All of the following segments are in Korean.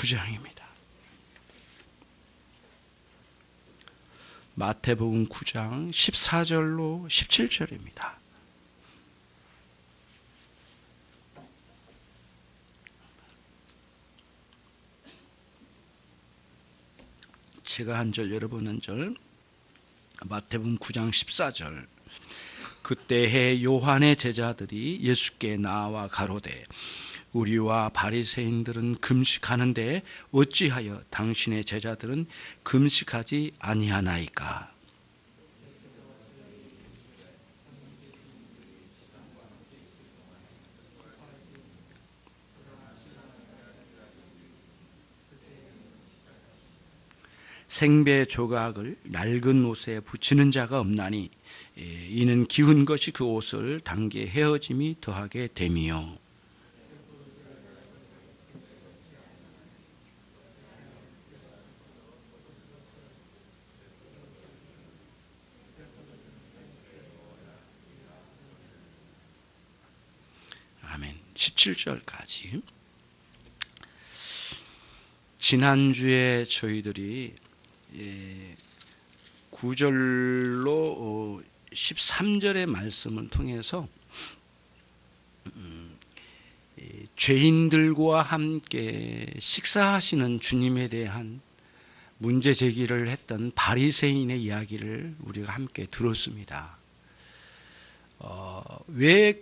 9장입니다. 마태복음 9장 14절로 17절입니다. 제가 한 절, 여러분 한 절. 마태복음 9장 14절. 그때에 요한의 제자들이 예수께 나와 가로되 우리와 바리새인들은 금식하는데 어찌하여 당신의 제자들은 금식하지 아니하나이까? 생배 조각을 낡은 옷에 붙이는 자가 없나니 이는 기운 것이 그 옷을 당게 헤어짐이 더하게 됨이요. 아멘. 17절까지. 지난주에 저희들이 9절로 13절의 말씀을 통해서 죄인들과 함께 식사하시는 주님에 대한 문제 제기를 했던 바리새인의 이야기를 우리가 함께 들었습니다. 왜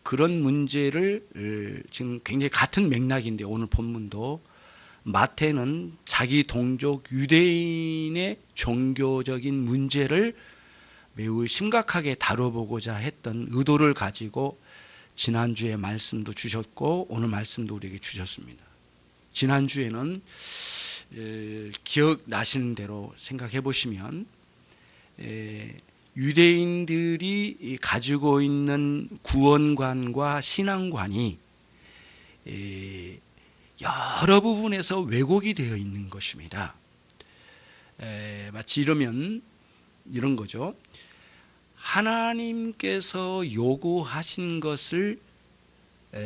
그런 문제를 지금 굉장히 같은 맥락인데 오늘 본문도 마태는 자기 동족 유대인의 종교적인 문제를 매우 심각하게 다뤄보고자 했던 의도를 가지고 지난주에 말씀도 주셨고 오늘 말씀도 우리에게 주셨습니다. 지난주에는 기억나시는 대로 생각해 보시면 유대인들이 가지고 있는 구원관과 신앙관이 여러 부분에서 왜곡이 되어 있는 것입니다. 마치 이런 거죠. 하나님께서 요구하신 것을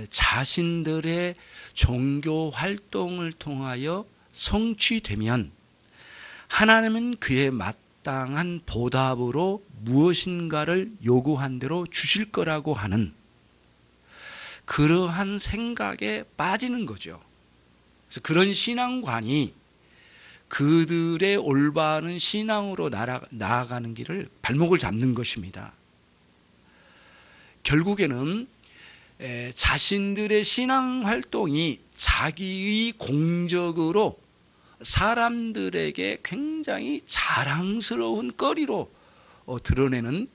자신들의 종교 활동을 통하여 성취되면 하나님은 그에 마땅한 보답으로 무엇인가를 요구한 대로 주실 거라고 하는 그러한 생각에 빠지는 거죠. 그래서 그런 신앙관이 그들의 올바른 신앙으로 나아가는 길을 발목을 잡는 것입니다. 결국에는 자신들의 신앙 활동이 자기의 공적으로 사람들에게 굉장히 자랑스러운 거리로 드러내는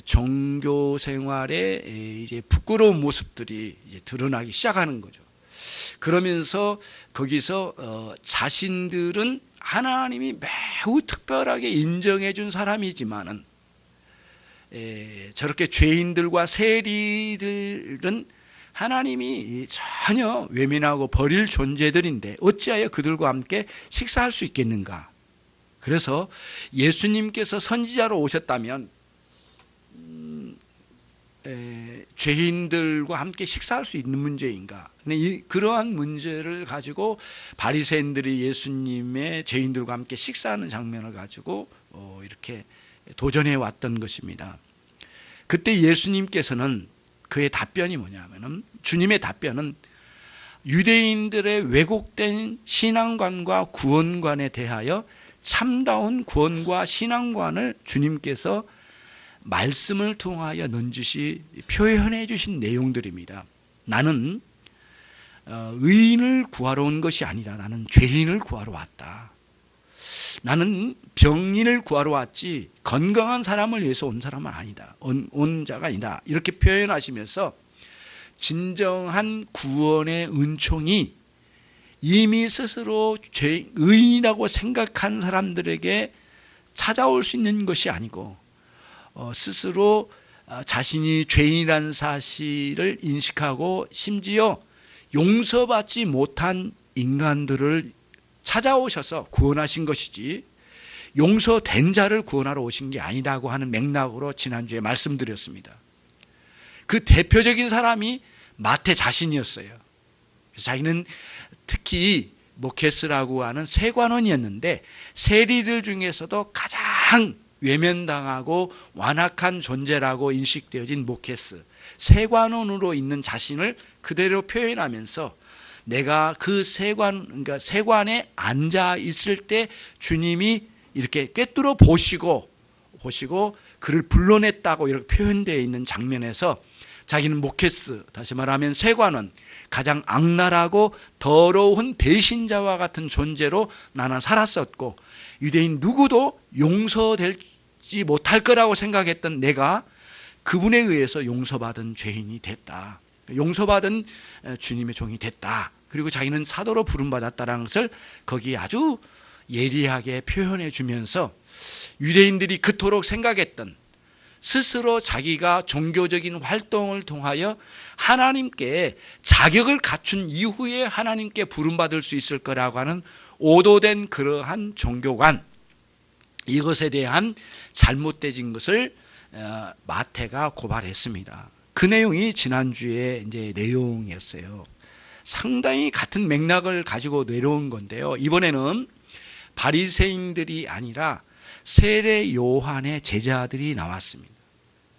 종교 생활의 이제 부끄러운 모습들이 이제 드러나기 시작하는 거죠. 그러면서 거기서 자신들은 하나님이 매우 특별하게 인정해 준 사람이지만은 저렇게 죄인들과 세리들은 하나님이 전혀 외면하고 버릴 존재들인데 어찌하여 그들과 함께 식사할 수 있겠는가? 그래서 예수님께서 선지자로 오셨다면 죄인들과 함께 식사할 수 있는 문제인가? 그러한 문제를 가지고 바리새인들이 예수님의 죄인들과 함께 식사하는 장면을 가지고 이렇게 도전해 왔던 것입니다. 그때 예수님께서는 그의 답변이 뭐냐면은 주님의 답변은 유대인들의 왜곡된 신앙관과 구원관에 대하여 참다운 구원과 신앙관을 주님께서 말씀을 통하여 넌지시 표현해 주신 내용들입니다. 나는 의인을 구하러 온 것이 아니다. 나는 죄인을 구하러 왔다. 나는 병인을 구하러 왔지 건강한 사람을 위해서 온 사람은 아니다. 온 자가 아니다. 이렇게 표현하시면서 진정한 구원의 은총이 이미 스스로 의인이라고 생각한 사람들에게 찾아올 수 있는 것이 아니고 스스로 자신이 죄인이라는 사실을 인식하고 심지어 용서받지 못한 인간들을 찾아오셔서 구원하신 것이지 용서된 자를 구원하러 오신 게 아니라고 하는 맥락으로 지난주에 말씀드렸습니다. 그 대표적인 사람이 마태 자신이었어요. 자기는 특히 모케스라고 하는 세관원이었는데 세리들 중에서도 가장 외면당하고 완악한 존재라고 인식되어진 모케스, 세관원으로 있는 자신을 그대로 표현하면서 내가 그 그러니까 세관에 앉아 있을 때 주님이 이렇게 꿰뚫어 보시고 그를 불러냈다고 이렇게 표현되어 있는 장면에서 자기는 모케스, 다시 말하면 세관원, 가장 악랄하고 더러운 배신자와 같은 존재로 나는 살았었고 유대인 누구도 용서되지 못할 거라고 생각했던 내가 그분에 의해서 용서받은 죄인이 됐다. 용서받은 주님의 종이 됐다. 그리고 자기는 사도로 부름받았다는 것을 거기에 아주 예리하게 표현해 주면서 유대인들이 그토록 생각했던 스스로 자기가 종교적인 활동을 통하여 하나님께 자격을 갖춘 이후에 하나님께 부름받을 수 있을 거라고 하는 오도된 그러한 종교관, 이것에 대한 잘못된 것을 마태가 고발했습니다. 그 내용이 지난주에 이제 내용이었어요. 상당히 같은 맥락을 가지고 내려온 건데요. 이번에는 바리새인들이 아니라 세례 요한의 제자들이 나왔습니다.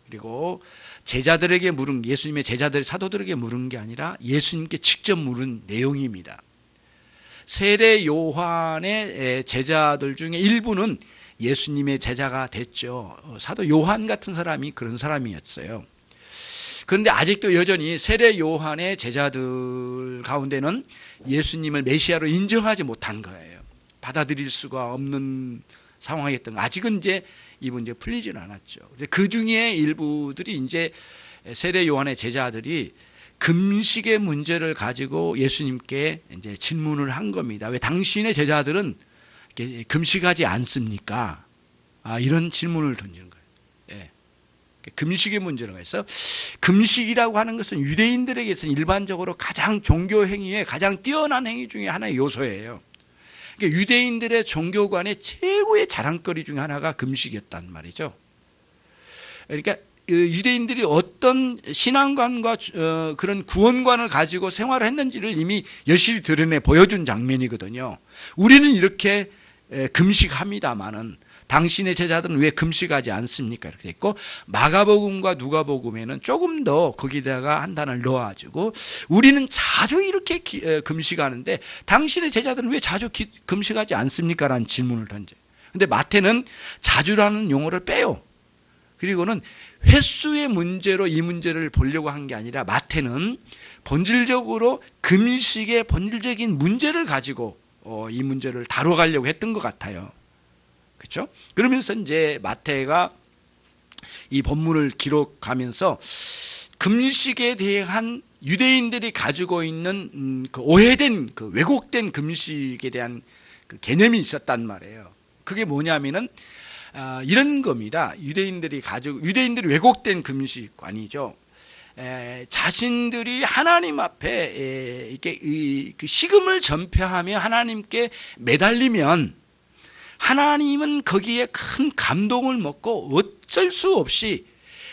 그리고 제자들에게 물은, 예수님의 제자들 사도들에게 물은 게 아니라 예수님께 직접 물은 내용입니다. 세례 요한의 제자들 중에 일부는 예수님의 제자가 됐죠. 사도 요한 같은 사람이 그런 사람이었어요. 그런데 아직도 여전히 세례 요한의 제자들 가운데는 예수님을 메시아로 인정하지 못한 거예요. 받아들일 수가 없는 상황이었던 거. 아직은 이제 이 문제 풀리지는 않았죠. 그 중에 일부들이 이제 세례 요한의 제자들이 금식의 문제를 가지고 예수님께 이제 질문을 한 겁니다. 왜 당신의 제자들은 금식하지 않습니까? 이런 질문을 던지는 거예요. 예. 금식의 문제라고 해서, 금식이라고 하는 것은 유대인들에게서는 일반적으로 가장 종교 행위에 가장 뛰어난 행위 중에 하나의 요소예요. 그러니까 유대인들의 종교관의 최고의 자랑거리 중에 하나가 금식이었단 말이죠. 그러니까 유대인들이 어떤 신앙관과 그런 구원관을 가지고 생활을 했는지를 이미 여실히 드러내 보여준 장면이거든요. 우리는 이렇게 금식합니다마는 당신의 제자들은 왜 금식하지 않습니까? 이렇게 됐고, 마가복음과 누가복음에는 조금 더 거기다가 한 단을 넣어가지고 우리는 자주 이렇게 금식하는데 당신의 제자들은 왜 자주 금식하지 않습니까? 라는 질문을 던져요. 근데 마태는 자주라는 용어를 빼요. 그리고는 횟수의 문제로 이 문제를 보려고 한 게 아니라 마태는 본질적으로 금식의 본질적인 문제를 가지고 이 문제를 다뤄가려고 했던 것 같아요. 그렇죠? 그러면서 이제 마태가 이 본문을 기록하면서 금식에 대한 유대인들이 가지고 있는 그 오해된, 그 왜곡된 금식에 대한 그 개념이 있었단 말이에요. 그게 뭐냐면은 이런 겁니다. 유대인들이 왜곡된 금식관이죠. 자신들이 하나님 앞에 이렇게 그 식음을 전폐하며 하나님께 매달리면 하나님은 거기에 큰 감동을 먹고 어쩔 수 없이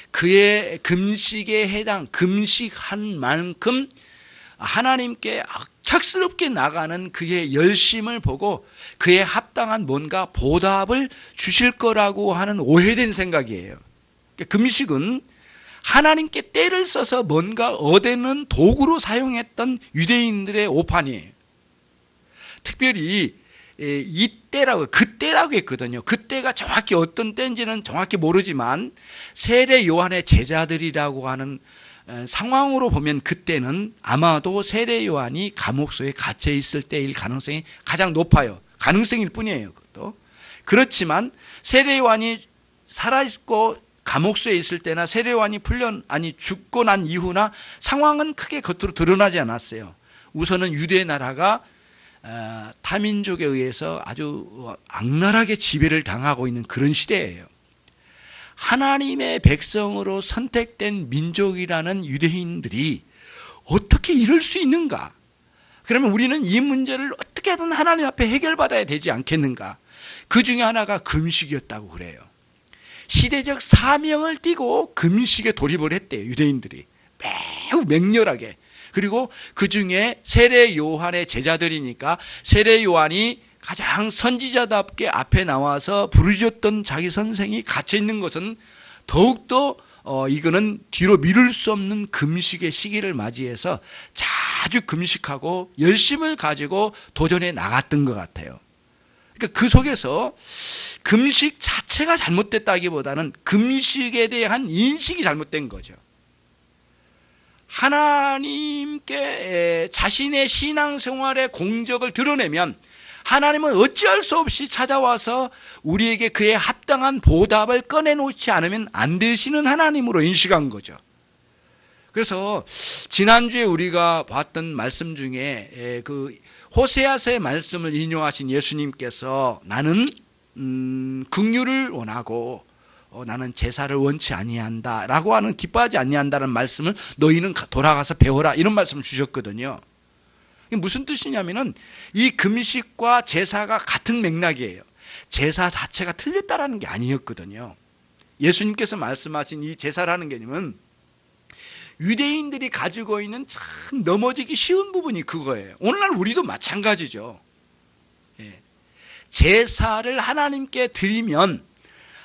그의 금식에 금식한 만큼 하나님께 악착스럽게 나가는 그의 열심을 보고 그에 합당한 뭔가 보답을 주실 거라고 하는 오해된 생각이에요. 금식은 하나님께 때를 써서 뭔가 얻는 도구로 사용했던 유대인들의 오판이에요. 특별히 이때라고, 그때라고 했거든요. 그때가 정확히 어떤 때인지는 정확히 모르지만 세례 요한의 제자들이라고 하는 상황으로 보면 그때는 아마도 세례 요한이 감옥소에 갇혀 있을 때일 가능성이 가장 높아요. 가능성일 뿐이에요. 그것도. 그렇지만 세례 요한이 살아있고 감옥소에 있을 때나 세례 요한이 죽고 난 이후나 상황은 크게 겉으로 드러나지 않았어요. 우선은 유대 나라가 타민족에 의해서 아주 악랄하게 지배를 당하고 있는 그런 시대예요. 하나님의 백성으로 선택된 민족이라는 유대인들이 어떻게 이럴 수 있는가? 그러면 우리는 이 문제를 어떻게든 하나님 앞에 해결받아야 되지 않겠는가? 그 중에 하나가 금식이었다고 그래요. 시대적 사명을 띠고 금식에 돌입을 했대요. 유대인들이 매우 맹렬하게. 그리고 그 중에 세례 요한의 제자들이니까 세례 요한이 가장 선지자답게 앞에 나와서 부르짖었던 자기 선생이 갇혀 있는 것은 더욱더 이거는 뒤로 미룰 수 없는 금식의 시기를 맞이해서 자주 금식하고 열심을 가지고 도전해 나갔던 것 같아요. 그러니까 그 속에서 금식 자체가 잘못됐다기보다는 금식에 대한 인식이 잘못된 거죠. 하나님께 자신의 신앙생활의 공적을 드러내면 하나님은 어찌할 수 없이 찾아와서 우리에게 그에 합당한 보답을 꺼내놓지 않으면 안 되시는 하나님으로 인식한 거죠. 그래서 지난주에 우리가 봤던 말씀 중에 그 호세아서의 말씀을 인용하신 예수님께서 나는 긍휼을 원하고 나는 제사를 원치 아니한다 라고 하는, 기뻐하지 아니한다는 말씀을 너희는 돌아가서 배워라, 이런 말씀을 주셨거든요. 이게 무슨 뜻이냐면은 이 금식과 제사가 같은 맥락이에요. 제사 자체가 틀렸다라는 게 아니었거든요. 예수님께서 말씀하신 이 제사라는 개념은 유대인들이 가지고 있는 참 넘어지기 쉬운 부분이 그거예요. 오늘날 우리도 마찬가지죠. 제사를 하나님께 드리면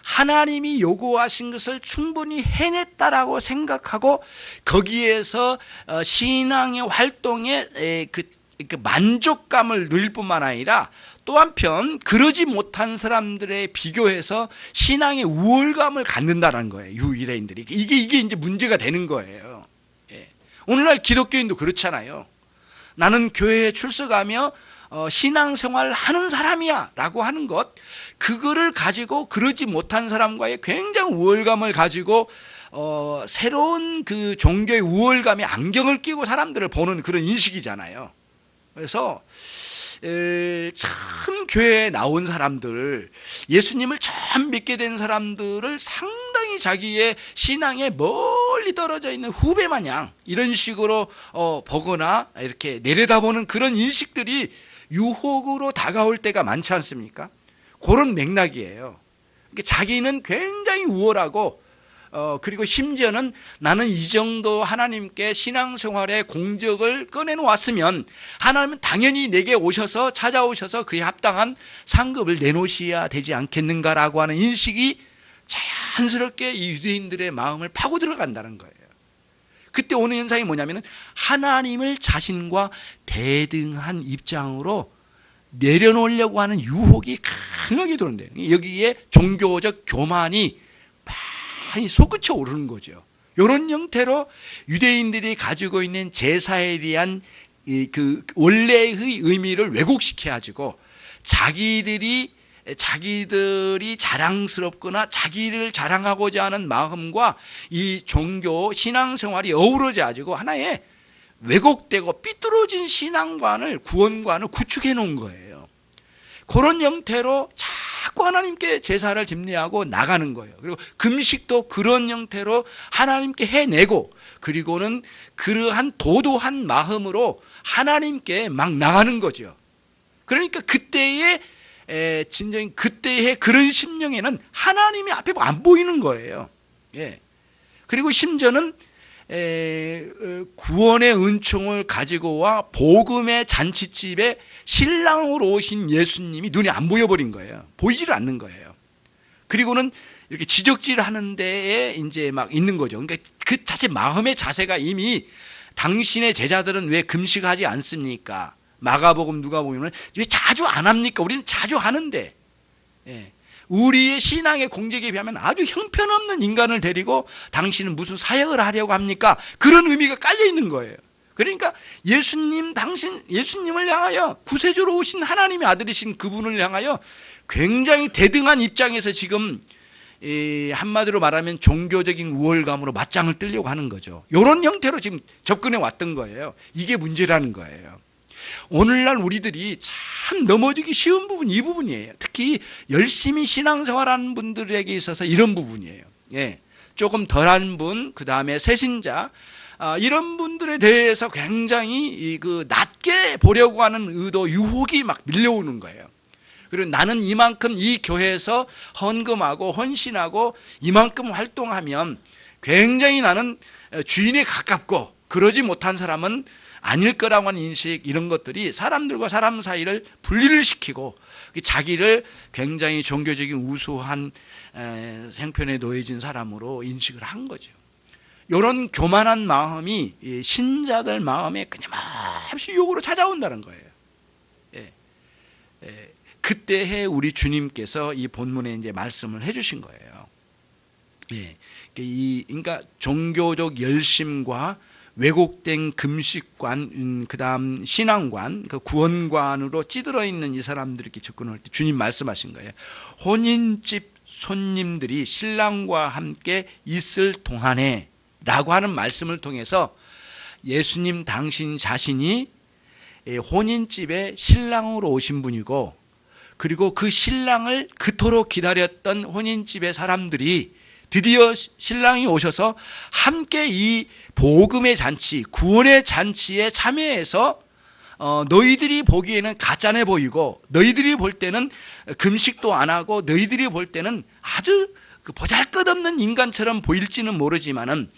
하나님이 요구하신 것을 충분히 해냈다라고 생각하고 거기에서 신앙의 활동에 그 만족감을 누릴 뿐만 아니라 또 한편 그러지 못한 사람들에 비교해서 신앙의 우월감을 갖는다는 거예요. 유대인들이. 이게 이제 문제가 되는 거예요. 오늘날 기독교인도 그렇잖아요. 나는 교회에 출석하며 신앙생활을 하는 사람이야 라고 하는 것, 그거를 가지고 그러지 못한 사람과의 굉장히 우월감을 가지고 새로운 그 종교의 우월감에 안경을 끼고 사람들을 보는 그런 인식이잖아요. 그래서 참 교회에 나온 사람들, 예수님을 처음 믿게 된 사람들을 상당히 자기의 신앙에 멀리 떨어져 있는 후배 마냥 이런 식으로 보거나 이렇게 내려다보는 그런 인식들이 유혹으로 다가올 때가 많지 않습니까? 그런 맥락이에요. 자기는 굉장히 우월하고 그리고 심지어는 나는 이 정도 하나님께 신앙생활의 공적을 꺼내놓았으면 하나님은 당연히 내게 오셔서 찾아오셔서 그에 합당한 상급을 내놓으셔야 되지 않겠는가라고 하는 인식이 자연스럽게 이 유대인들의 마음을 파고 들어간다는 거예요. 그때 오는 현상이 뭐냐면 하나님을 자신과 대등한 입장으로 내려놓으려고 하는 유혹이 강하게 들어온대요. 여기에 종교적 교만이 많이 솟구쳐 오르는 거죠. 이런 형태로 유대인들이 가지고 있는 제사에 대한 그 원래의 의미를 왜곡시켜가지고 자기들이 자랑스럽거나 자기를 자랑하고자 하는 마음과 이 종교 신앙생활이 어우러져 가지고 하나의 왜곡되고 삐뚤어진 신앙관을, 구원관을 구축해 놓은 거예요. 그런 형태로 자꾸 하나님께 제사를 집례하고 나가는 거예요. 그리고 금식도 그런 형태로 하나님께 해내고, 그리고는 그러한 도도한 마음으로 하나님께 막 나가는 거죠. 그러니까 그때의 그런 심령에는 하나님이 앞에 안 보이는 거예요. 그리고 심지어는 구원의 은총을 가지고 와 복음의 잔치집에 신랑으로 오신 예수님이 눈에 안 보여버린 거예요. 보이지를 않는 거예요. 그리고는 이렇게 지적질하는 데에 이제 막 있는 거죠. 그러니까 그 자체 마음의 자세가 이미 당신의 제자들은 왜 금식하지 않습니까? 마가복음 누가복음은 왜 자주 안 합니까? 우리는 자주 하는데. 우리의 신앙의 공적에 비하면 아주 형편없는 인간을 데리고 당신은 무슨 사역을 하려고 합니까? 그런 의미가 깔려 있는 거예요. 그러니까 예수님을 향하여 구세주로 오신 하나님의 아들이신 그분을 향하여 굉장히 대등한 입장에서 지금 한마디로 말하면 종교적인 우월감으로 맞짱을 뜨려고 하는 거죠. 이런 형태로 지금 접근해 왔던 거예요. 이게 문제라는 거예요. 오늘날 우리들이 참 넘어지기 쉬운 부분, 이 부분이에요. 특히 열심히 신앙생활하는 분들에게 있어서 이런 부분이에요. 조금 덜한 분, 그 다음에 새신자, 이런 분들에 대해서 굉장히 낮게 보려고 하는 의도, 유혹이 막 밀려오는 거예요. 그리고 나는 이만큼 이 교회에서 헌금하고 헌신하고 이만큼 활동하면 굉장히 나는 주인에 가깝고 그러지 못한 사람은 아닐 거라고 하는 인식, 이런 것들이 사람들과 사람 사이를 분리를 시키고 자기를 굉장히 종교적인 우수한 형편에 놓여진 사람으로 인식을 한 거죠. 이런 교만한 마음이 신자들 마음에 끊임없이 유혹으로 찾아온다는 거예요. 그때에 우리 주님께서 이 본문에 이제 말씀을 해주신 거예요. 그러니까 종교적 열심과 왜곡된 금식관, 그다음 신앙관, 그 구원관으로 찌들어 있는 이 사람들이 이렇게 접근할 때 주님 말씀하신 거예요. 혼인집 손님들이 신랑과 함께 있을 동안에 라고 하는 말씀을 통해서 예수님 당신 자신이 혼인집에 신랑으로 오신 분이고, 그리고 그 신랑을 그토록 기다렸던 혼인집의 사람들이 드디어 신랑이 오셔서 함께 이 복음의 잔치, 구원의 잔치에 참여해서 너희들이 보기에는 가짜네 보이고, 너희들이 볼 때는 금식도 안 하고, 너희들이 볼 때는 아주 보잘것없는 인간처럼 보일지는 모르지만은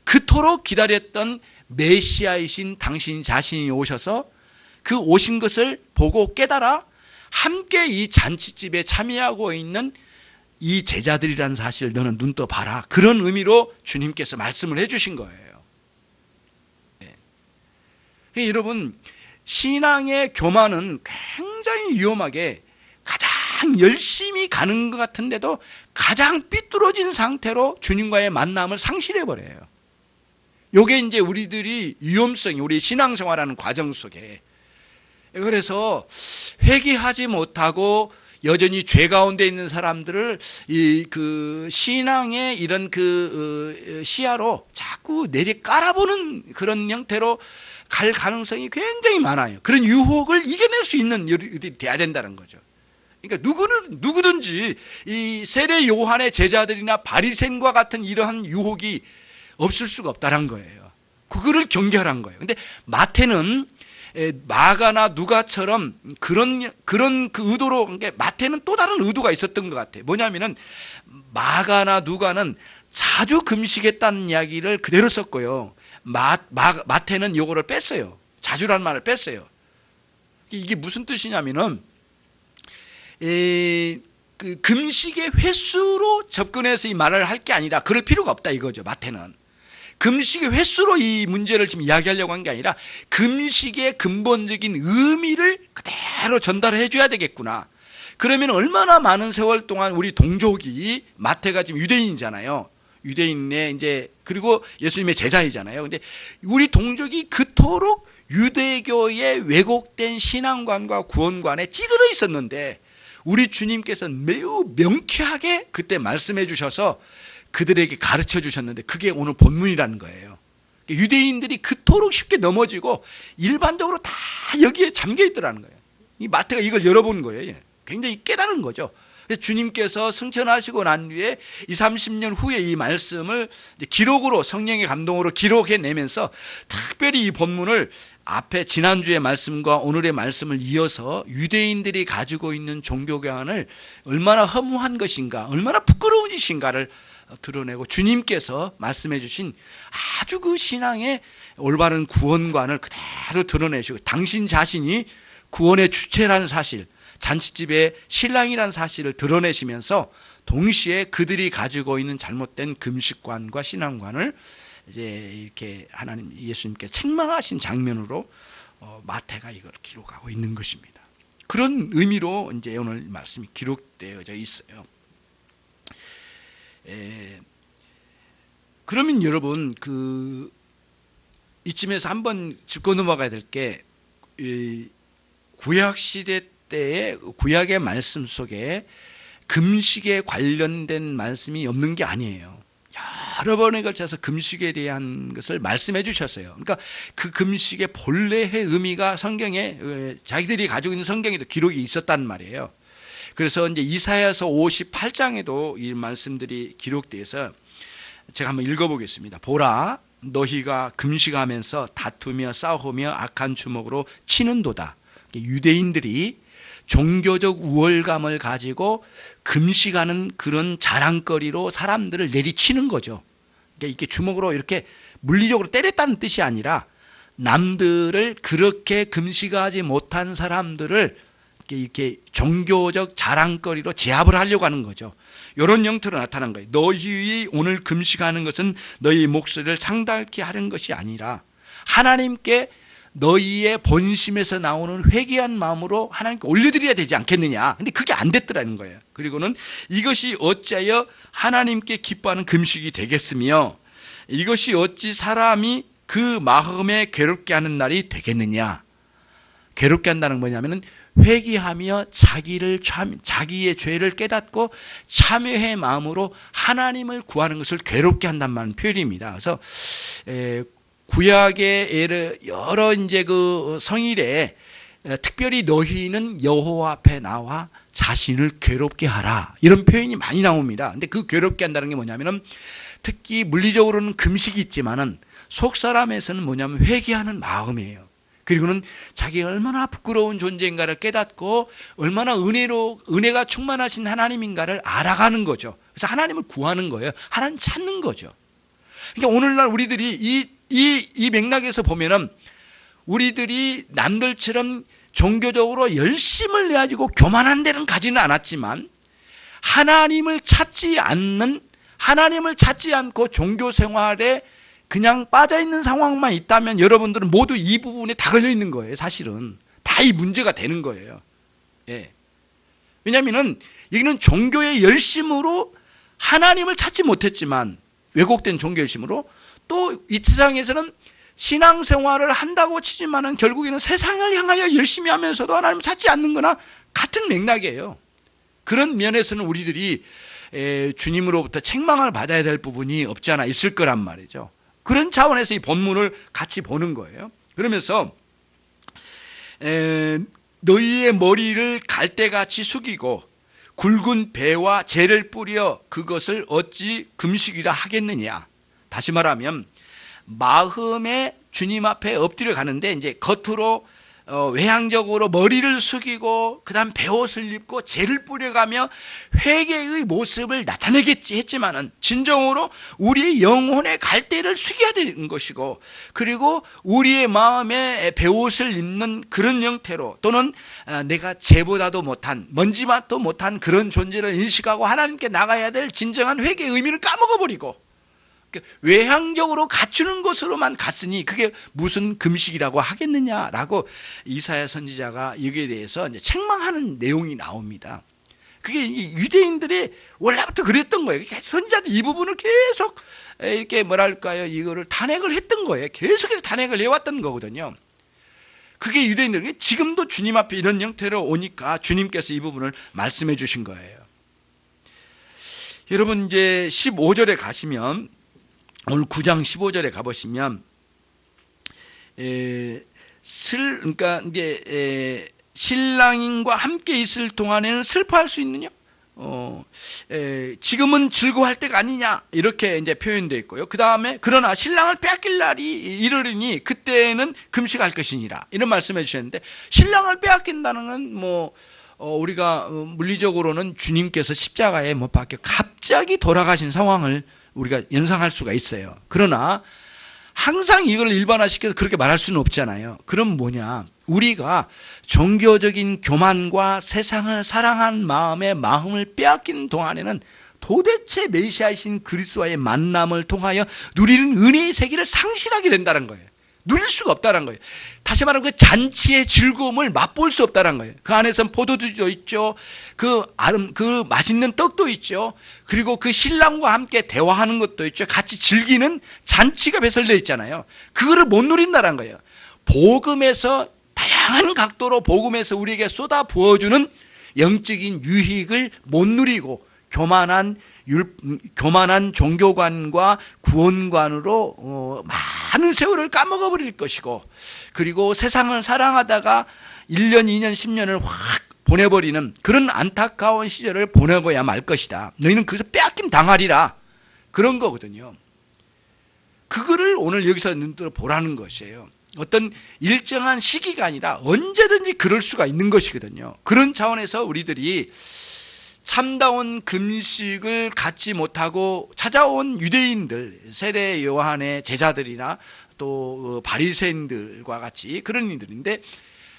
그토록 기다렸던 메시아이신 당신 자신이 오셔서 그 오신 것을 보고 깨달아 함께 이 잔치집에 참여하고 있는 이 제자들이라는 사실을 너는 눈 떠 봐라. 그런 의미로 주님께서 말씀을 해주신 거예요. 여러분, 신앙의 교만은 굉장히 위험하게 가장 열심히 가는 것 같은데도 가장 삐뚤어진 상태로 주님과의 만남을 상실해버려요. 요게 이제 우리들이 위험성이, 우리 신앙생활하는 과정 속에, 그래서 회개하지 못하고 여전히 죄 가운데 있는 사람들을 그 신앙의 이런 그 시야로 자꾸 내리 깔아보는 그런 형태로 갈 가능성이 굉장히 많아요. 그런 유혹을 이겨낼 수 있는 일이 돼야 된다는 거죠. 그러니까 누구든지 이 세례 요한의 제자들이나 바리새인과 같은 이러한 유혹이 없을 수가 없다는 거예요. 그거를 경계하란 거예요. 근데 마태는 마가나 누가처럼 그런 그 의도로, 그러니까 마태는 또 다른 의도가 있었던 것 같아요. 뭐냐면은 마가나 누가는 자주 금식했다는 이야기를 그대로 썼고요. 마태는 요거를 뺐어요. 자주라는 말을 뺐어요. 이게 무슨 뜻이냐면은 그 금식의 횟수로 접근해서 이 말을 할 게 아니라 그럴 필요가 없다 이거죠. 마태는 금식의 횟수로 이 문제를 지금 이야기하려고 한 게 아니라 금식의 근본적인 의미를 그대로 전달해 줘야 되겠구나. 그러면 얼마나 많은 세월 동안 우리 동족이, 마태가 지금 유대인이잖아요. 유대인의 이제, 그리고 예수님의 제자이잖아요. 근데 우리 동족이 그토록 유대교의 왜곡된 신앙관과 구원관에 찌들어 있었는데 우리 주님께서는 매우 명쾌하게 그때 말씀해 주셔서 그들에게 가르쳐 주셨는데 그게 오늘 본문이라는 거예요. 유대인들이 그토록 쉽게 넘어지고 일반적으로 다 여기에 잠겨 있더라는 거예요. 이 마태가 이걸 열어본 거예요. 굉장히 깨달은 거죠. 그래서 주님께서 승천하시고 난 뒤에 30년 후에 이 말씀을 기록으로, 성령의 감동으로 기록해내면서 특별히 이 본문을 앞에 지난주의 말씀과 오늘의 말씀을 이어서 유대인들이 가지고 있는 종교관을 얼마나 허무한 것인가, 얼마나 부끄러운 짓인가를 드러내고 주님께서 말씀해 주신 아주 그 신앙의 올바른 구원관을 그대로 드러내시고 당신 자신이 구원의 주체라는 사실, 잔치집의 신랑이라는 사실을 드러내시면서 동시에 그들이 가지고 있는 잘못된 금식관과 신앙관을 이제 이렇게 하나님, 예수님께 책망하신 장면으로 마태가 이걸 기록하고 있는 것입니다. 그런 의미로 이제 오늘 말씀이 기록되어져 있어요. 그러면 여러분 이쯤에서 한번 짚고 넘어가야 될 게 구약 시대 때의 구약의 말씀 속에 금식에 관련된 말씀이 없는 게 아니에요. 여러 번에 걸쳐서 금식에 대한 것을 말씀해 주셨어요. 그러니까 그 금식의 본래의 의미가 성경에, 자기들이 가지고 있는 성경에도 기록이 있었단 말이에요. 그래서 이제 이사야서 58장에도 이 말씀들이 기록되어서 제가 한번 읽어보겠습니다. 보라, 너희가 금식하면서 다투며 싸우며 악한 주먹으로 치는도다. 유대인들이 종교적 우월감을 가지고 금식하는 그런 자랑거리로 사람들을 내리치는 거죠. 이렇게 주먹으로 이렇게 물리적으로 때렸다는 뜻이 아니라 남들을 그렇게 금식하지 못한 사람들을 이렇게 종교적 자랑거리로 제압을 하려고 하는 거죠. 이런 형태로 나타난 거예요. 너희 오늘 금식하는 것은 너희 목소리를 상달케 하는 것이 아니라 하나님께 너희의 본심에서 나오는 회개한 마음으로 하나님께 올려드려야 되지 않겠느냐. 근데 그게 안 됐더라는 거예요. 그리고는 이것이 어찌하여 하나님께 기뻐하는 금식이 되겠으며 이것이 어찌 사람이 그 마음에 괴롭게 하는 날이 되겠느냐. 괴롭게 한다는 뭐냐면은 회개하며 자기의 죄를 깨닫고 참회의 마음으로 하나님을 구하는 것을 괴롭게 한다는 표현입니다. 그래서 구약의 여러 이제 그 성일에 특별히 너희는 여호와 앞에 나와 자신을 괴롭게 하라 이런 표현이 많이 나옵니다. 근데 그 괴롭게 한다는 게 뭐냐면은 특히 물리적으로는 금식이 있지만은 속 사람에서는 뭐냐면 회개하는 마음이에요. 그리고는 자기가 얼마나 부끄러운 존재인가를 깨닫고 얼마나 은혜가 충만하신 하나님인가를 알아가는 거죠. 그래서 하나님을 구하는 거예요. 하나님 찾는 거죠. 그러니까 오늘날 우리들이 이 맥락에서 보면은 우리들이 남들처럼 종교적으로 열심을 내가지고 교만한 데는 가지는 않았지만 하나님을 찾지 않고 종교 생활에 그냥 빠져있는 상황만 있다면 여러분들은 모두 이 부분에 다 걸려있는 거예요. 사실은 다 이 문제가 되는 거예요. 예. 왜냐하면 여기는 종교의 열심으로 하나님을 찾지 못했지만 왜곡된 종교 열심으로 또 이 세상에서는 신앙생활을 한다고 치지만은 결국에는 세상을 향하여 열심히 하면서도 하나님을 찾지 않는 거나 같은 맥락이에요. 그런 면에서는 우리들이 주님으로부터 책망을 받아야 될 부분이 없지 않아 있을 거란 말이죠. 그런 차원에서 이 본문을 같이 보는 거예요. 그러면서 너희의 머리를 갈대같이 숙이고 굵은 배와 재를 뿌려 그것을 어찌 금식이라 하겠느냐. 다시 말하면 마음에 주님 앞에 엎드려 가는데 이제 겉으로 외향적으로 머리를 숙이고 그다음 베옷을 입고 재를 뿌려가며 회개의 모습을 나타내겠지 했지만은 진정으로 우리의 영혼의 갈대를 숙여야 되는 것이고 그리고 우리의 마음에 베옷을 입는 그런 형태로 또는 내가 재보다도 못한 먼지맛도 못한 그런 존재를 인식하고 하나님께 나가야 될 진정한 회개의 의미를 까먹어버리고 외향적으로 갖추는 것으로만 갔으니 그게 무슨 금식이라고 하겠느냐라고 이사야 선지자가 여기에 대해서 이제 책망하는 내용이 나옵니다. 그게 유대인들이 원래부터 그랬던 거예요. 선지자들 이 부분을 계속 이렇게 뭐랄까요, 이거를 탄핵을 했던 거예요. 계속해서 탄핵을 해왔던 거거든요. 그게 유대인들 지금도 주님 앞에 이런 형태로 오니까 주님께서 이 부분을 말씀해 주신 거예요. 여러분 이제 15절에 가시면 오늘 9장 15절에 가보시면 그러니까 이제 신랑과 함께 있을 동안에는 슬퍼할 수 있느냐? 지금은 즐거워할 때가 아니냐? 이렇게 이제 표현되어 있고요. 그 다음에 그러나 신랑을 빼앗길 날이 이르리니 그때는 금식할 것이니라 이런 말씀해 주셨는데 신랑을 빼앗긴다는 건 우리가 물리적으로는 주님께서 십자가에 못 박혀 갑자기 돌아가신 상황을 우리가 연상할 수가 있어요. 그러나 항상 이걸 일반화시켜서 그렇게 말할 수는 없잖아요. 그럼 뭐냐? 우리가 종교적인 교만과 세상을 사랑한 마음을 빼앗기는 동안에는 도대체 메시아이신 그리스도와의 만남을 통하여 누리는 은혜의 세계를 상실하게 된다는 거예요. 누릴 수가 없다는 거예요. 다시 말하면 그 잔치의 즐거움을 맛볼 수 없다는 거예요. 그 안에서는 포도주도 있죠. 그 맛있는 떡도 있죠. 그리고 그 신랑과 함께 대화하는 것도 있죠. 같이 즐기는 잔치가 배설되어 있잖아요. 그거를 못 누린다는 거예요. 복음에서 다양한 각도로 복음에서 우리에게 쏟아 부어주는 영적인 유익을 못 누리고 교만한 종교관과 구원관으로 많은 세월을 까먹어버릴 것이고 그리고 세상을 사랑하다가 1년, 2년, 10년을 확 보내버리는 그런 안타까운 시절을 보내고야 말 것이다. 너희는 거기서 빼앗김 당하리라. 그런 거거든요. 그거를 오늘 여기서 눈뜨러 보라는 것이에요. 어떤 일정한 시기가 아니라 언제든지 그럴 수가 있는 것이거든요. 그런 차원에서 우리들이 참다운 금식을 갖지 못하고 찾아온 유대인들, 세례 요한의 제자들이나 또 바리새인들과 같이 그런 이들인데,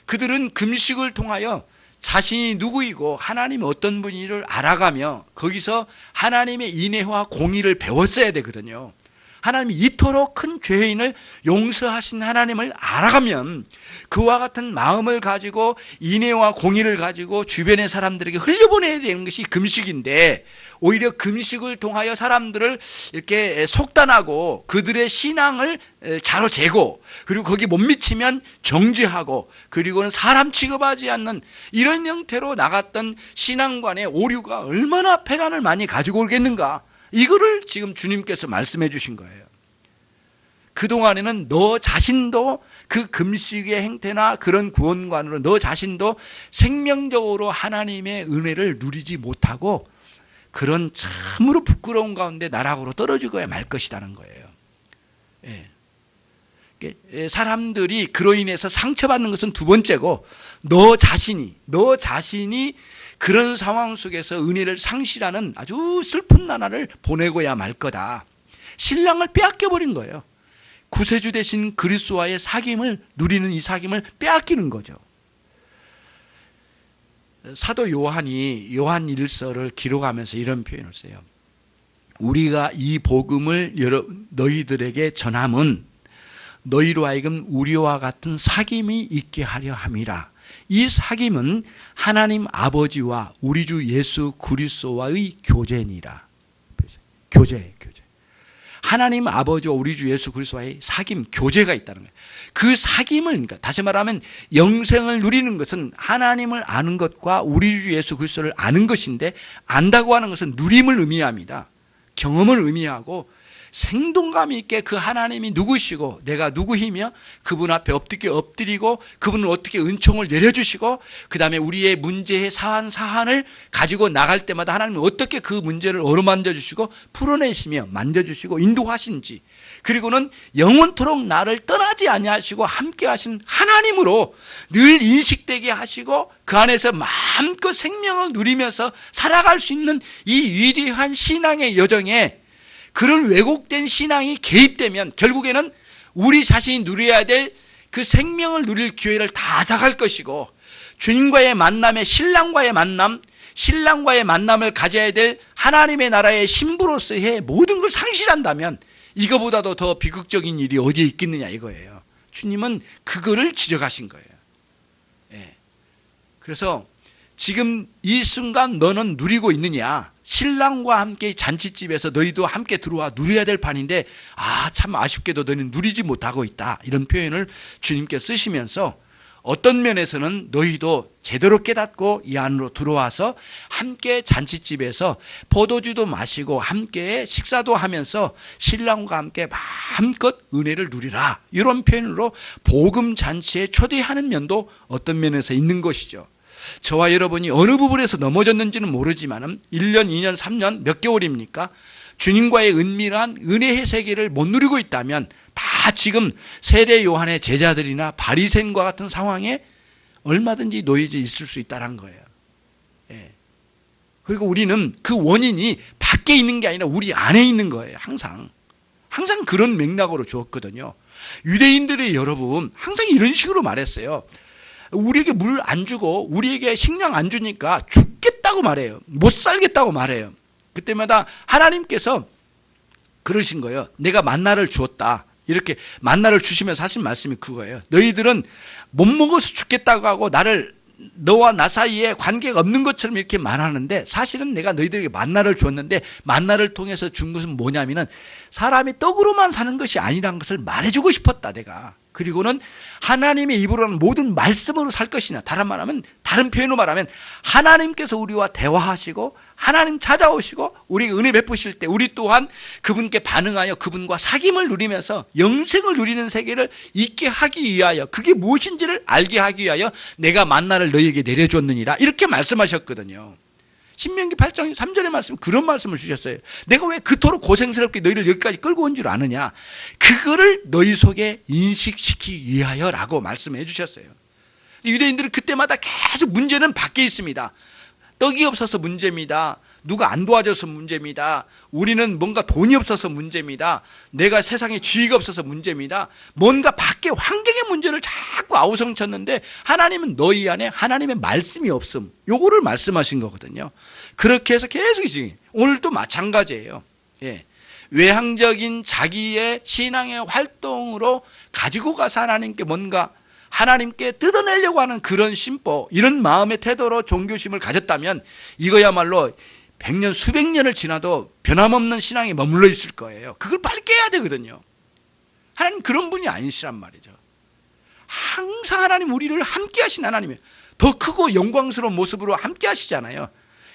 그들은 금식을 통하여 자신이 누구이고 하나님이 어떤 분인지를 알아가며 거기서 하나님의 인애와 공의를 배웠어야 되거든요. 하나님이 이토록 큰 죄인을 용서하신 하나님을 알아가면 그와 같은 마음을 가지고 인애와 공의를 가지고 주변의 사람들에게 흘려보내야 되는 것이 금식인데, 오히려 금식을 통하여 사람들을 이렇게 속단하고 그들의 신앙을 자로재고, 그리고 거기 못 미치면 정죄하고, 그리고는 사람 취급하지 않는 이런 형태로 나갔던 신앙관의 오류가 얼마나 폐단을 많이 가지고 오겠는가, 이거를 지금 주님께서 말씀해 주신 거예요. 그동안에는 너 자신도 그 금식의 행태나 그런 구원관으로 너 자신도 생명적으로 하나님의 은혜를 누리지 못하고 그런 참으로 부끄러운 가운데 나락으로 떨어지고야 말 것이라는 거예요. 예. 사람들이 그로 인해서 상처받는 것은 두 번째고, 너 자신이 그런 상황 속에서 은혜를 상실하는 아주 슬픈 나날을 보내고야 말 거다. 신랑을 빼앗겨버린 거예요. 구세주 대신 그리스도와의 사귐을 누리는 이 사귐을 빼앗기는 거죠. 사도 요한이 요한 1서를 기록하면서 이런 표현을 써요. 우리가 이 복음을 너희들에게 전함은 너희로 하여금 우리와 같은 사귐이 있게 하려 함이라. 이 사귐은 하나님 아버지와 우리 주 예수 그리스도와의 교제니라. 교제. 하나님 아버지와 우리 주 예수 그리스도와의 사귐, 교제가 있다는 거예요. 그 사귐을, 그러니까 다시 말하면 영생을 누리는 것은 하나님을 아는 것과 우리 주 예수 그리스도를 아는 것인데, 안다고 하는 것은 누림을 의미합니다. 경험을 의미하고 생동감 있게 그 하나님이 누구시고 내가 누구이며 그분 앞에 엎드리고 그분은 어떻게 은총을 내려주시고 그 다음에 우리의 문제의 사안을 가지고 나갈 때마다 하나님은 어떻게 그 문제를 어루만져 주시고 풀어내시며 만져주시고 인도하신지, 그리고는 영원토록 나를 떠나지 아니하시고 함께 하신 하나님으로 늘 인식되게 하시고 그 안에서 마음껏 생명을 누리면서 살아갈 수 있는 이 위대한 신앙의 여정에 그런 왜곡된 신앙이 개입되면 결국에는 우리 자신이 누려야 될 그 생명을 누릴 기회를 다 앗아갈 것이고, 주님과의 만남에 신랑과의 만남을 가져야 될 하나님의 나라의 신부로서의 모든 걸 상실한다면 이거보다도 더 비극적인 일이 어디에 있겠느냐 이거예요. 주님은 그거를 지적하신 거예요. 예. 그래서 지금 이 순간 너는 누리고 있느냐? 신랑과 함께 잔치집에서 너희도 함께 들어와 누려야 될 판인데 참 아쉽게도 너희는 누리지 못하고 있다, 이런 표현을 주님께 쓰시면서 어떤 면에서는 너희도 제대로 깨닫고 이 안으로 들어와서 함께 잔치집에서 포도주도 마시고 함께 식사도 하면서 신랑과 함께 마음껏 은혜를 누리라, 이런 표현으로 복음 잔치에 초대하는 면도 어떤 면에서 있는 것이죠. 저와 여러분이 어느 부분에서 넘어졌는지는 모르지만 1년, 2년, 3년 몇 개월입니까? 주님과의 은밀한 은혜의 세계를 못 누리고 있다면 다 지금 세례 요한의 제자들이나 바리새인과 같은 상황에 얼마든지 놓여져 있을 수 있다는 거예요. 예. 그리고 우리는 그 원인이 밖에 있는 게 아니라 우리 안에 있는 거예요. 항상 그런 맥락으로 주었거든요. 유대인들의 여러분 항상 이런 식으로 말했어요. 우리에게 물 안 주고 우리에게 식량 안 주니까 죽겠다고 말해요. 못 살겠다고 말해요. 그때마다 하나님께서 그러신 거예요. 내가 만나를 주었다. 이렇게 만나를 주시면서 하신 말씀이 그거예요. 너희들은 못 먹어서 죽겠다고 하고 너와 나 사이에 관계가 없는 것처럼 이렇게 말하는데, 사실은 내가 너희들에게 만나를 주었는데 만나를 통해서 준 것은 뭐냐면은 사람이 떡으로만 사는 것이 아니라는 것을 말해주고 싶었다 내가. 그리고는 하나님의 입으로 하는 모든 말씀으로 살 것이냐. 다른 표현으로 말하면 하나님께서 우리와 대화하시고 하나님 찾아오시고 우리에게 은혜 베푸실 때 우리 또한 그분께 반응하여 그분과 사귐을 누리면서 영생을 누리는 세계를 있게 하기 위하여, 그게 무엇인지를 알게 하기 위하여 내가 만나를 너희에게 내려줬느니라, 이렇게 말씀하셨거든요. 신명기 8장 3절의 말씀, 그런 말씀을 주셨어요. 내가 왜 그토록 고생스럽게 너희를 여기까지 끌고 온 줄 아느냐, 그거를 너희 속에 인식시키기 위하여라고 말씀해 주셨어요. 유대인들은 그때마다 계속 문제는 밖에 있습니다. 떡이 없어서 문제입니다. 누가 안 도와줘서 문제입니다. 우리는 뭔가 돈이 없어서 문제입니다. 내가 세상에 지위가 없어서 문제입니다. 뭔가 밖에 환경의 문제를 자꾸 아우성쳤는데 하나님은 너희 안에 하나님의 말씀이 없음. 요거를 말씀하신 거거든요. 그렇게 해서 계속 있어요. 오늘도 마찬가지예요. 예. 외향적인 자기의 신앙의 활동으로 가지고 가서 하나님께 뭔가 하나님께 뜯어내려고 하는 그런 심보, 이런 마음의 태도로 종교심을 가졌다면 이거야말로 100년, 수백 년을 지나도 변함없는 신앙에 머물러 있을 거예요. 그걸 빨리 깨야 되거든요. 하나님 그런 분이 아니시란 말이죠. 항상 하나님 우리를 함께 하신 하나님이에요. 더 크고 영광스러운 모습으로 함께 하시잖아요.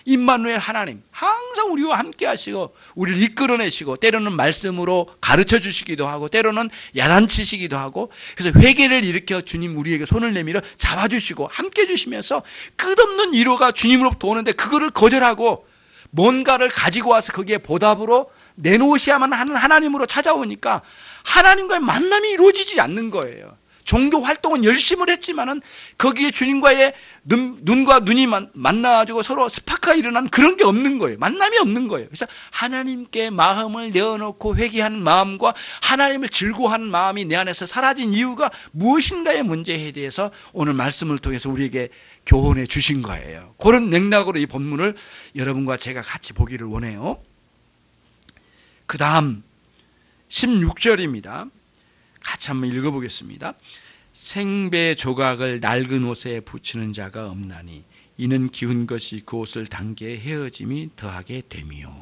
임마누엘 하나님 항상 우리와 함께 하시고 우리를 이끌어내시고 때로는 말씀으로 가르쳐 주시기도 하고 때로는 야단치시기도 하고, 그래서 회개를 일으켜 주님 우리에게 손을 내밀어 잡아주시고 함께 해주시면서 끝없는 위로가 주님으로부터 오는데 그거를 거절하고 뭔가를 가지고 와서 거기에 보답으로 내놓으셔야만 하는 하나님으로 찾아오니까 하나님과의 만남이 이루어지지 않는 거예요. 종교 활동은 열심을 했지만은 거기에 주님과의 눈과 눈이 만나가지고 서로 스파크가 일어난 그런 게 없는 거예요. 만남이 없는 거예요. 그래서 하나님께 마음을 내어놓고 회개하는 마음과 하나님을 즐거워하는 마음이 내 안에서 사라진 이유가 무엇인가의 문제에 대해서 오늘 말씀을 통해서 우리에게 교훈해 주신 거예요. 그런 맥락으로 이 본문을 여러분과 제가 같이 보기를 원해요. 그 다음 16절입니다. 같이 한번 읽어보겠습니다. 생배 조각을 낡은 옷에 붙이는 자가 없나니 이는 기운 것이 그 옷을 당겨 헤어짐이 더하게 됨이요.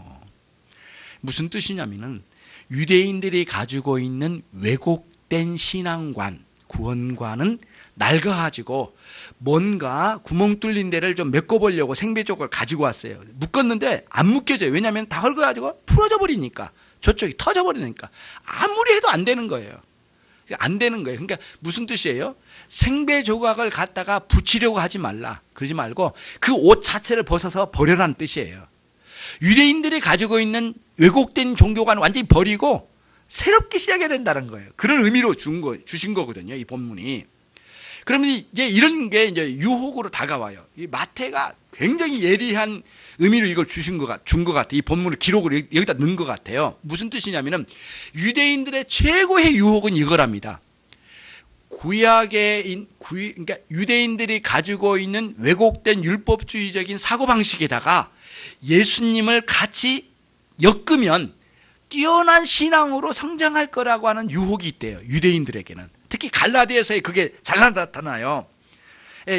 무슨 뜻이냐면은 유대인들이 가지고 있는 왜곡된 신앙관, 구원관은 낡아가지고 뭔가 구멍 뚫린 데를 좀 메꿔보려고 생배 조각을 가지고 왔어요. 묶었는데 안 묶여져요. 왜냐하면 다 헐거가지고 풀어져 버리니까, 저쪽이 터져버리니까 아무리 해도 안 되는 거예요. 안 되는 거예요. 그러니까 무슨 뜻이에요? 생배 조각을 갖다가 붙이려고 하지 말라. 그러지 말고 그 옷 자체를 벗어서 버려라는 뜻이에요. 유대인들이 가지고 있는 왜곡된 종교관을 완전히 버리고 새롭게 시작해야 된다는 거예요. 그런 의미로 주신 거거든요. 이 본문이. 그러면 이제 이런 게 이제 유혹으로 다가와요. 이 마태가 굉장히 예리한 의미로 이걸 준 것 같아요. 이 본문을 기록을 여기다 넣은 것 같아요. 무슨 뜻이냐면은 유대인들의 최고의 유혹은 이거랍니다. 그러니까 유대인들이 가지고 있는 왜곡된 율법주의적인 사고방식에다가 예수님을 같이 엮으면 뛰어난 신앙으로 성장할 거라고 하는 유혹이 있대요. 유대인들에게는. 특히 갈라디아서에 그게 잘 나타나요.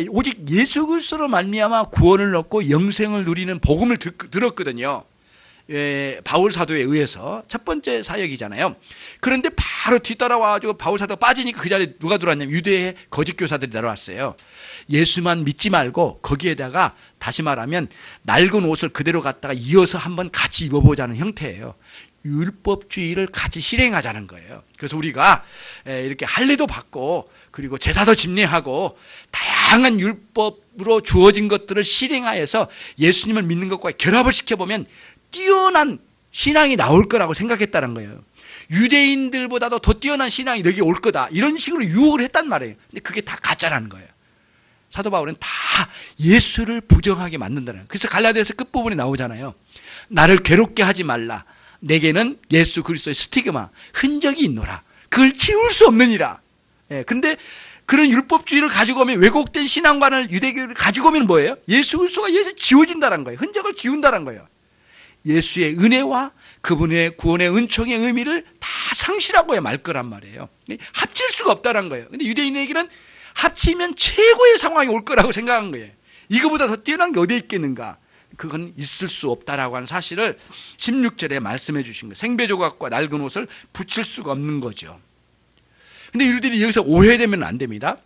오직 예수 그리스도로 말미암아 구원을 얻고 영생을 누리는 복음을 들었거든요. 바울 사도에 의해서 첫 번째 사역이잖아요. 그런데 바로 뒤따라와가지고 바울 사도가 빠지니까 그 자리에 누가 들어왔냐면 유대의 거짓 교사들이 들어왔어요. 예수만 믿지 말고 거기에다가 다시 말하면 낡은 옷을 그대로 갖다가 이어서 한번 같이 입어보자는 형태예요. 율법주의를 같이 실행하자는 거예요. 그래서 우리가 이렇게 할례도 받고 그리고 제사도 집례하고 다양한 율법으로 주어진 것들을 실행하여서 예수님을 믿는 것과 결합을 시켜보면 뛰어난 신앙이 나올 거라고 생각했다는 거예요. 유대인들보다도 더 뛰어난 신앙이 여기 올 거다, 이런 식으로 유혹을 했단 말이에요. 근데 그게 다 가짜라는 거예요. 사도 바울은 다 예수를 부정하게 만든다는 거예요. 그래서 갈라디아서 끝부분에 나오잖아요. 나를 괴롭게 하지 말라. 내게는 예수 그리스도의 스티그마, 흔적이 있노라. 그걸 지울 수 없느니라. 근데 그런 율법주의를 가지고 오면, 왜곡된 신앙관을 유대교를 가지고 오면 뭐예요? 예수 그리스도가 여기서 지워진다는 거예요. 흔적을 지운다는 거예요. 예수의 은혜와 그분의 구원의 은총의 의미를 다 상실하고 말 거란 말이에요. 합칠 수가 없다는 거예요. 근데 유대인에게는 합치면 최고의 상황이 올 거라고 생각한 거예요. 이거보다 더 뛰어난 게 어디에 있겠는가? 그건 있을 수 없다라고 하는 사실을 16절에 말씀해 주신 거예요. 생배 조각과 낡은 옷을 붙일 수가 없는 거죠. 근데 이들이 여기서 오해되면 안 됩니다.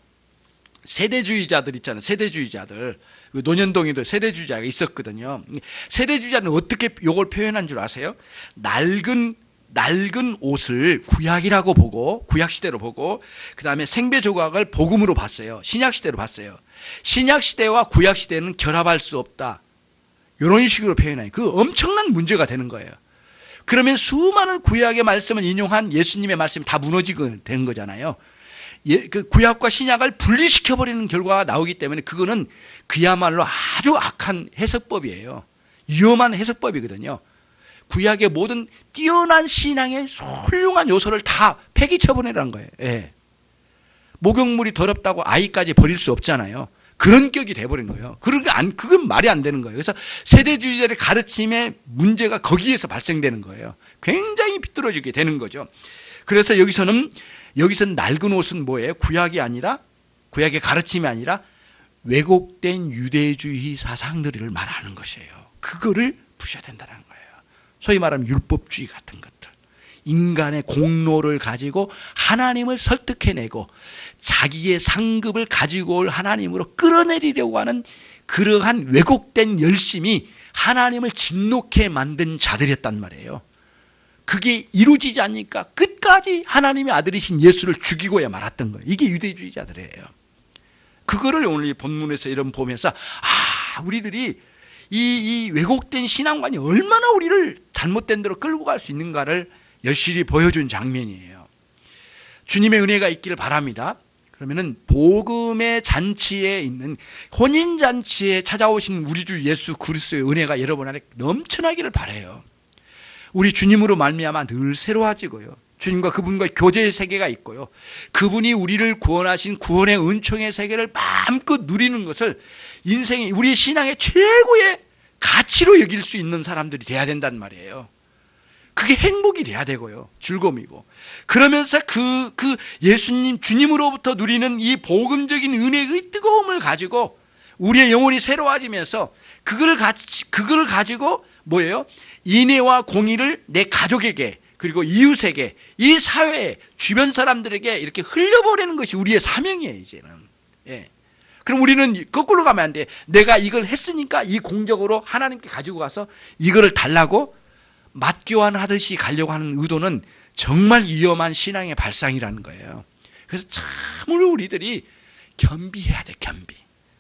세대주의자들 있잖아요. 세대주의자들. 논현동에도 세대주의자가 있었거든요. 세대주의자는 어떻게 이걸 표현한 줄 아세요? 낡은 옷을 구약이라고 보고, 구약시대로 보고, 그 다음에 생배 조각을 복음으로 봤어요. 신약시대로 봤어요. 신약시대와 구약시대는 결합할 수 없다, 이런 식으로 표현해요. 그 엄청난 문제가 되는 거예요. 그러면 수많은 구약의 말씀을 인용한 예수님의 말씀이 다 무너지게 되는 거잖아요. 그 구약과 신약을 분리시켜버리는 결과가 나오기 때문에 그거는 그야말로 아주 악한 해석법이에요. 위험한 해석법이거든요. 구약의 모든 뛰어난 신앙의 훌륭한 요소를 다 폐기 처분해라는 거예요. 예. 목욕물이 더럽다고 아이까지 버릴 수 없잖아요. 그런 격이 돼버린 거예요. 그건 말이 안 되는 거예요. 그래서 세대주의자의 가르침의 문제가 거기에서 발생되는 거예요. 굉장히 비뚤어지게 되는 거죠. 그래서 여기서는 낡은 옷은 뭐예요? 구약이 아니라, 구약의 가르침이 아니라 왜곡된 유대주의 사상들을 말하는 것이에요. 그거를 부셔야 된다는 거예요. 소위 말하면 율법주의 같은 것들. 인간의 공로를 가지고 하나님을 설득해내고 자기의 상급을 가지고 올 하나님으로 끌어내리려고 하는 그러한 왜곡된 열심이 하나님을 진노케 만든 자들이었단 말이에요. 그게 이루어지지 않으니까 끝까지 하나님의 아들이신 예수를 죽이고야 말았던 거예요. 이게 유대주의자들이에요. 그거를 오늘 이 본문에서 이런 보면서 우리들이 이 왜곡된 신앙관이 얼마나 우리를 잘못된 대로 끌고 갈 수 있는가를 열심히 보여준 장면이에요. 주님의 은혜가 있기를 바랍니다. 그러면은 복음의 잔치에 있는 혼인잔치에 찾아오신 우리 주 예수 그리스도의 은혜가 여러분 안에 넘쳐나기를 바라요. 우리 주님으로 말미암아 늘 새로워지고요. 주님과 그분과 교제의 세계가 있고요. 그분이 우리를 구원하신 구원의 은총의 세계를 마음껏 누리는 것을 인생의 우리 신앙의 최고의 가치로 여길 수 있는 사람들이 돼야 된단 말이에요. 그게 행복이 돼야 되고요. 즐거움이고. 그러면서 그 예수님, 주님으로부터 누리는 이 복음적인 은혜의 뜨거움을 가지고 우리의 영혼이 새로워지면서 그걸 가지고 뭐예요? 인애와 공의를 내 가족에게 그리고 이웃에게 이 사회에 주변 사람들에게 이렇게 흘려보내는 것이 우리의 사명이에요, 이제는. 예. 그럼 우리는 거꾸로 가면 안 돼. 내가 이걸 했으니까 이 공적으로 하나님께 가지고 가서 이거를 달라고 맞교환하듯이 가려고 하는 의도는 정말 위험한 신앙의 발상이라는 거예요. 그래서 참으로 우리들이 겸비해야 돼, 겸비.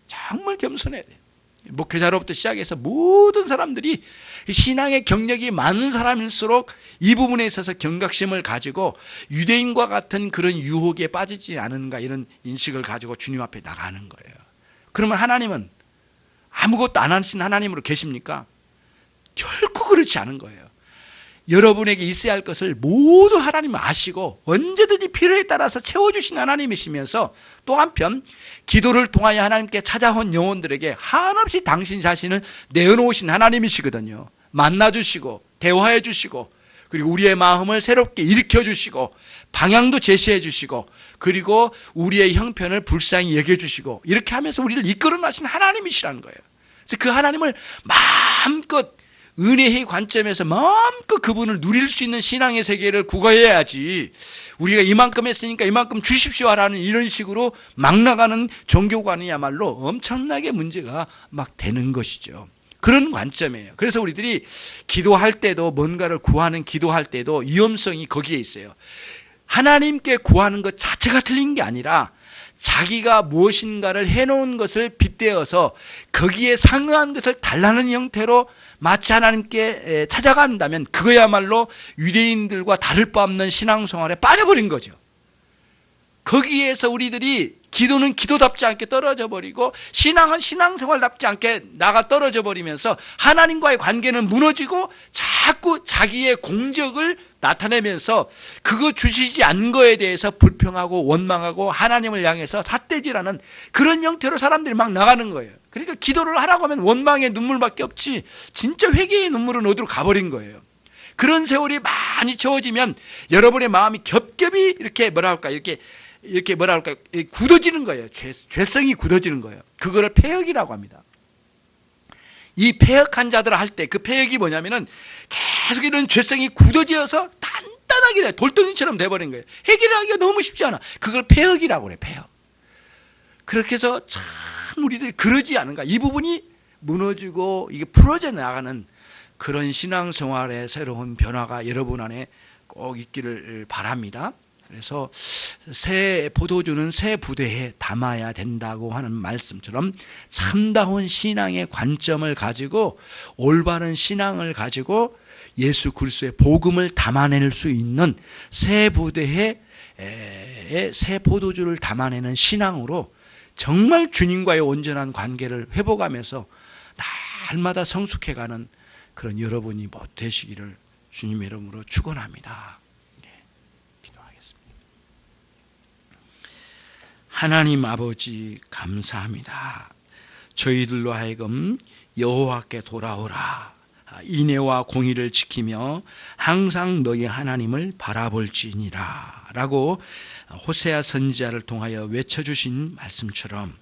정말 겸손해야 돼. 목회자로부터 시작해서 모든 사람들이 신앙의 경력이 많은 사람일수록 이 부분에 있어서 경각심을 가지고 유대인과 같은 그런 유혹에 빠지지 않은가 이런 인식을 가지고 주님 앞에 나가는 거예요. 그러면 하나님은 아무것도 안 하신 하나님으로 계십니까? 결코 그렇지 않은 거예요. 여러분에게 있어야 할 것을 모두 하나님은 아시고 언제든지 필요에 따라서 채워주신 하나님이시면서 또 한편 기도를 통하여 하나님께 찾아온 영혼들에게 한없이 당신 자신을 내어놓으신 하나님이시거든요. 만나주시고 대화해 주시고 그리고 우리의 마음을 새롭게 일으켜주시고 방향도 제시해 주시고 그리고 우리의 형편을 불쌍히 여겨주시고 이렇게 하면서 우리를 이끌어 나신 하나님이시라는 거예요. 그래서 그 하나님을 마음껏 은혜의 관점에서 마음껏 그분을 누릴 수 있는 신앙의 세계를 구가해야지 우리가 이만큼 했으니까 이만큼 주십시오 하라는 이런 식으로 막 나가는 종교관이야말로 엄청나게 문제가 막 되는 것이죠. 그런 관점이에요. 그래서 우리들이 기도할 때도 뭔가를 구하는 기도할 때도 위험성이 거기에 있어요. 하나님께 구하는 것 자체가 틀린 게 아니라 자기가 무엇인가를 해놓은 것을 빗대어서 거기에 상응한 것을 달라는 형태로 마치 하나님께 찾아간다면 그거야말로 유대인들과 다를 바 없는 신앙생활에 빠져버린 거죠. 거기에서 우리들이 기도는 기도답지 않게 떨어져 버리고 신앙은 신앙생활답지 않게 나가 떨어져 버리면서 하나님과의 관계는 무너지고 자꾸 자기의 공적을 나타내면서 그거 주시지 않은 거에 대해서 불평하고 원망하고 하나님을 향해서 삿대질하는 그런 형태로 사람들이 막 나가는 거예요. 그러니까 기도를 하라고 하면 원망의 눈물밖에 없지 진짜 회개의 눈물은 어디로 가버린 거예요. 그런 세월이 많이 채워지면 여러분의 마음이 겹겹이 이렇게 굳어지는 거예요. 죄성이 굳어지는 거예요. 그거를 폐역이라고 합니다. 이 폐역한 자들 할 때 그 폐역이 뭐냐면은 계속 이런 죄성이 굳어져서 단단하게 돌덩이처럼 돼버린 거예요. 해결하기가 너무 쉽지 않아. 그걸 폐역이라고 그래, 폐역. 그렇게 해서 참 우리들이 그러지 않은가. 이 부분이 무너지고 이게 풀어져 나가는 그런 신앙생활의 새로운 변화가 여러분 안에 꼭 있기를 바랍니다. 그래서 새 포도주는 새 부대에 담아야 된다고 하는 말씀처럼 참다운 신앙의 관점을 가지고 올바른 신앙을 가지고 예수 그리스도의 복음을 담아낼 수 있는 새 부대에 새 포도주를 담아내는 신앙으로 정말 주님과의 온전한 관계를 회복하면서 날마다 성숙해가는 그런 여러분이 못 되시기를 주님의 이름으로 축원합니다. 기도하겠습니다. 하나님 아버지 감사합니다. 저희들로 하여금 여호와께 돌아오라, 인애와 공의를 지키며 항상 너희 하나님을 바라볼지니라 라고 호세아 선지자를 통하여 외쳐주신 말씀처럼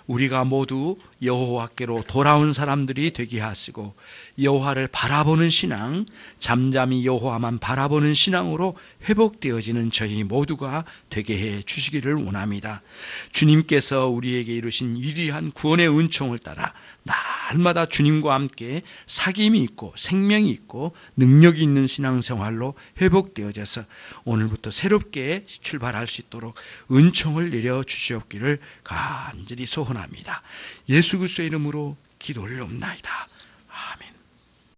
우리가 모두 여호와께로 돌아온 사람들이 되게 하시고 여호와를 바라보는 신앙, 잠잠히 여호와만 바라보는 신앙으로 회복되어지는 저희 모두가 되게 해 주시기를 원합니다. 주님께서 우리에게 이루신 위대한 구원의 은총을 따라 날마다 주님과 함께 사귐이 있고 생명이 있고 능력이 있는 신앙생활로 회복되어져서 오늘부터 새롭게 출발할 수 있도록 은총을 내려 주시옵기를 간절히 소원합니다. 예수 그리스도의 이름으로 기도 올려옵나이다.